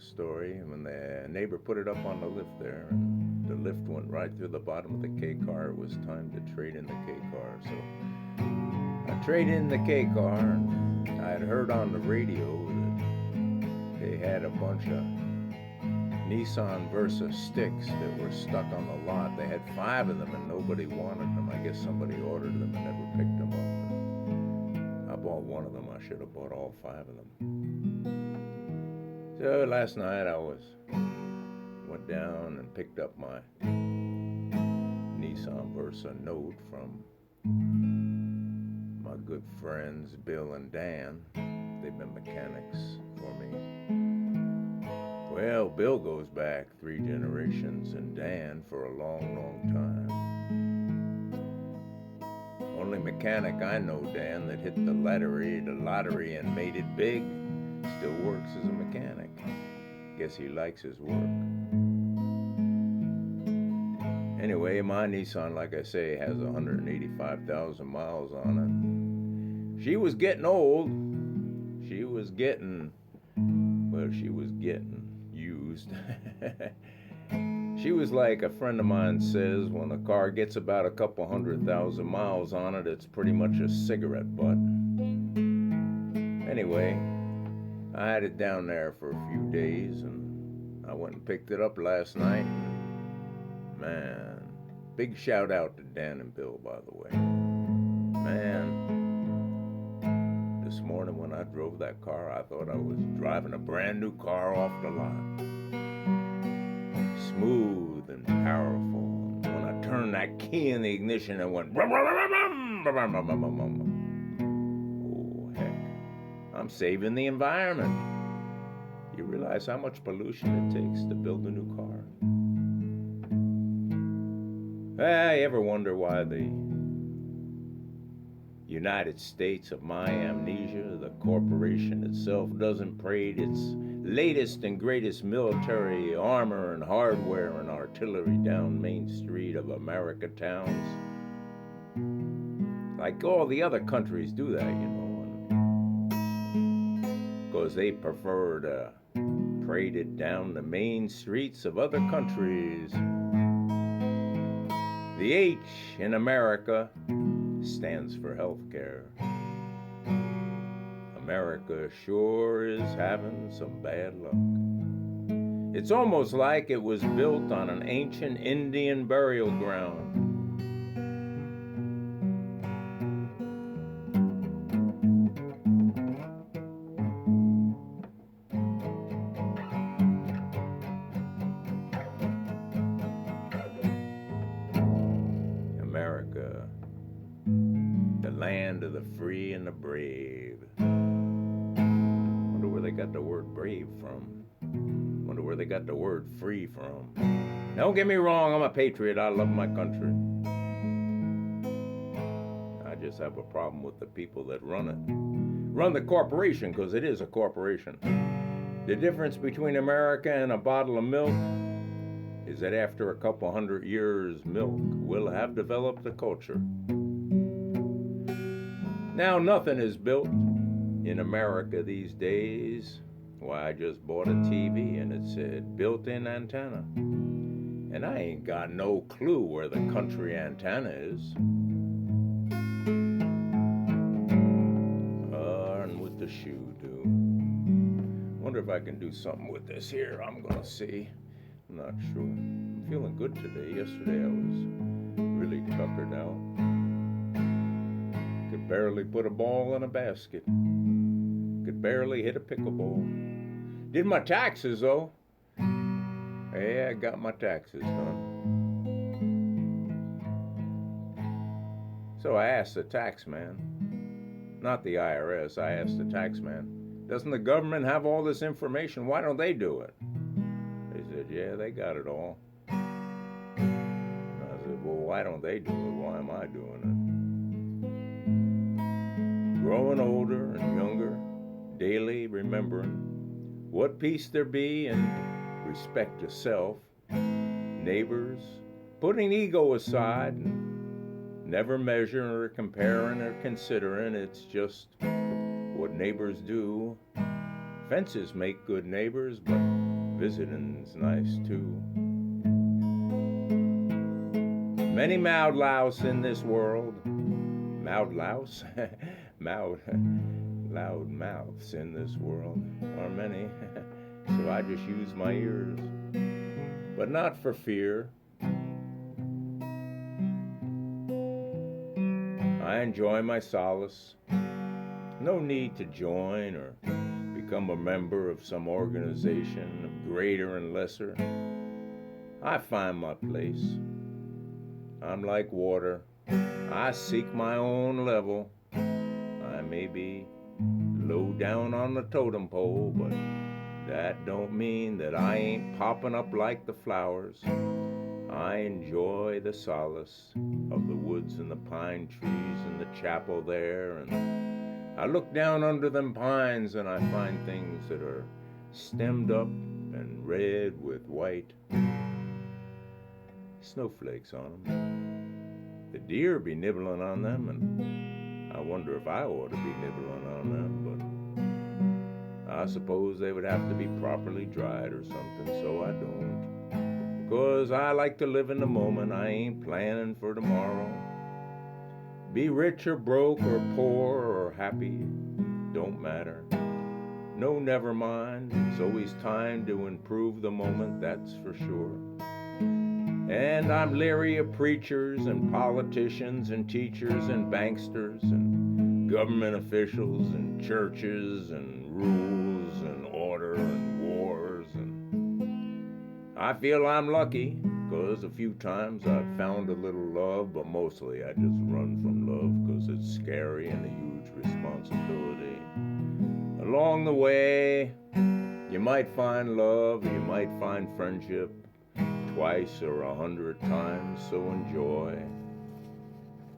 story. When the neighbor put it up on the lift there, and the lift went right through the bottom of the K car, it was time to trade in the K car. So I traded in the K car, and I had heard on the radio that they had a bunch of Nissan Versa sticks that were stuck on the lot. They had 5 of them and nobody wanted them. I guess somebody ordered them and never picked them up. I bought one of them. I should have bought all 5 of them. So last night I went down and picked up my Nissan Versa Note from my good friends Bill and Dan. They've been mechanics for me. Well, Bill goes back 3 generations, and Dan for a long, long time. Only mechanic I know, Dan, that hit the lottery and made it big, still works as a mechanic. Guess he likes his work. Anyway, my Nissan, like I say, has 185,000 miles on it. She was getting old. She was getting used. She was like a friend of mine says, when a car gets about a couple 100,000 miles on it, it's pretty much a cigarette butt. Anyway, I had it down there for a few days, and I went and picked it up last night. Man, big shout out to Dan and Bill, by the way. Man, this morning when I drove that car, I thought I was driving a brand new car off the lot. Smooth and powerful. And when I turned that key in the ignition, it went rum, rum, rum, rum, rum, rum, rum, rum, rum. Oh, heck. I'm saving the environment. You realize how much pollution it takes to build a new car? I ever wonder why the United States of my amnesia, the corporation itself, doesn't parade its latest and greatest military armor and hardware and artillery down Main Street of America towns? Like all the other countries do that, you know, because they prefer to parade it down the main streets of other countries. The H in America stands for healthcare. America sure is having some bad luck. It's almost like it was built on an ancient Indian burial ground. America, the land of the free and the brave. Wonder where they got the word brave from. Wonder where they got the word free from. Don't get me wrong, I'm a patriot. I love my country. I just have a problem with the people that run it. Run the corporation, because it is a corporation. The difference between America and a bottle of milk is that after a couple 100 years, milk will have developed a culture. Now nothing is built in America these days. Why, I just bought a TV and it said built-in antenna. And I ain't got no clue where the country antenna is. And with the shoe, too. Wonder if I can do something with this here. I'm gonna see. I'm not sure. I'm feeling good today. Yesterday I was really tuckered out. Could barely put a ball in a basket. Could barely hit a pickleball. Did my taxes though. Yeah, I got my taxes done. So I asked the tax man, not the IRS, I asked the tax man, doesn't the government have all this information? Why don't they do it? They said, yeah, they got it all. And I said, well, why don't they do it? Why am I doing it? Growing older and younger, daily remembering what peace there be in respect to self, neighbors, putting ego aside and never measuring or comparing or considering. It's just what neighbors do. Fences make good neighbors, but Visiting's nice too. Many loud louse in this world. Loud louse? Loud mouths in this world are many. So I just use my ears. But not for fear. I enjoy my solace. No need to join or become a member of some organization of greater and lesser. I find my place. I'm like water. I seek my own level. I may be low down on the totem pole, but that don't mean that I ain't popping up like the flowers. I enjoy the solace of the woods and the pine trees and the chapel there, and I look down under them pines and I find things that are stemmed up and red with white snowflakes on them. The deer be nibbling on them, and I wonder if I ought to be nibbling on them, but I suppose they would have to be properly dried or something, so I don't. Because I like to live in the moment. I ain't planning for tomorrow. Be rich or broke or poor or happy, don't matter. No, never mind. It's always time to improve the moment, that's for sure. And I'm leery of preachers and politicians and teachers and banksters and government officials and churches and rules and order and wars. And I feel I'm lucky, because a few times I've found a little love, but mostly I just run from love because it's scary and a huge responsibility. Along the way, you might find love, you might find friendship, twice or 100 times, so enjoy.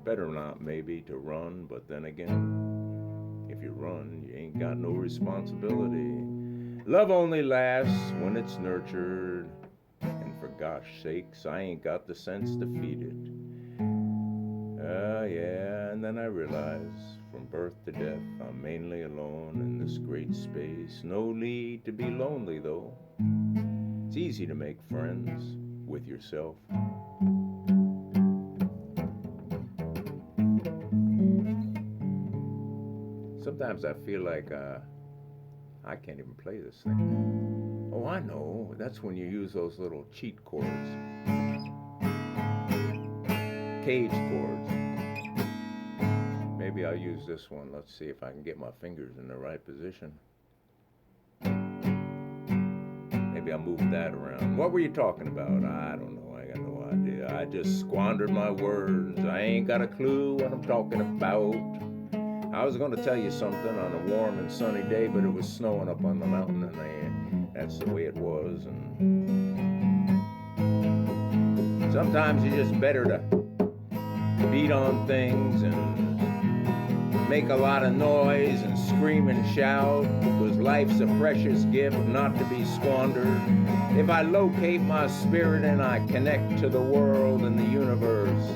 Better not maybe to run, but then again, if you run, you ain't got no responsibility. Love only lasts when it's nurtured, and for gosh sakes, I ain't got the sense to feed it. Yeah, and then I realize, from birth to death, I'm mainly alone in this great space. No need to be lonely, though. It's easy to make friends with yourself. Sometimes I feel like I can't even play this thing. Oh, I know. That's when you use those little cheat chords. Cage chords. Maybe I'll use this one. Let's see if I can get my fingers in the right position. Maybe I'll move that around. What were you talking about? I don't know. I got no idea. I just squandered my words. I ain't got a clue what I'm talking about. I was going to tell you something on a warm and sunny day, but it was snowing up on the mountain, and that's the way it was. And sometimes it's just better to beat on things and make a lot of noise and scream and shout, because life's a precious gift not to be squandered. If I locate my spirit and I connect to the world and the universe,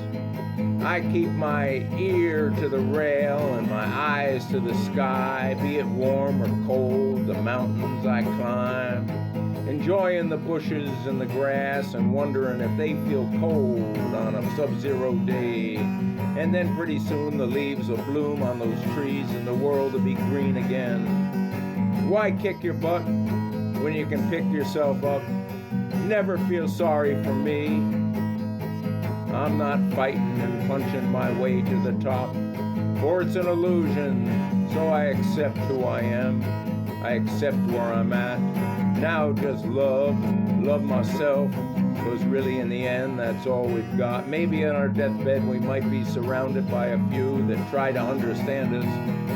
I keep my ear to the rail and my eyes to the sky, be it warm or cold, the mountains I climb, enjoying the bushes and the grass and wondering if they feel cold on a sub-zero day. And then pretty soon the leaves will bloom on those trees and the world will be green again. Why kick your butt when you can pick yourself up? Never feel sorry for me. I'm not fighting and punching my way to the top, for it's an illusion, so I accept who I am. I accept where I'm at. Now just love myself, because really in the end that's all we've got. Maybe on our deathbed we might be surrounded by a few that try to understand us.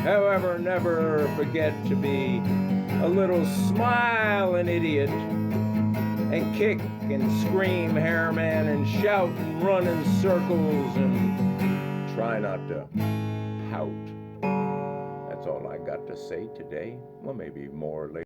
However, never forget to be a little smiling idiot, and kick and scream, hairman, and shout and run in circles, and try not to pout. That's all I got to say today. Well, maybe more later.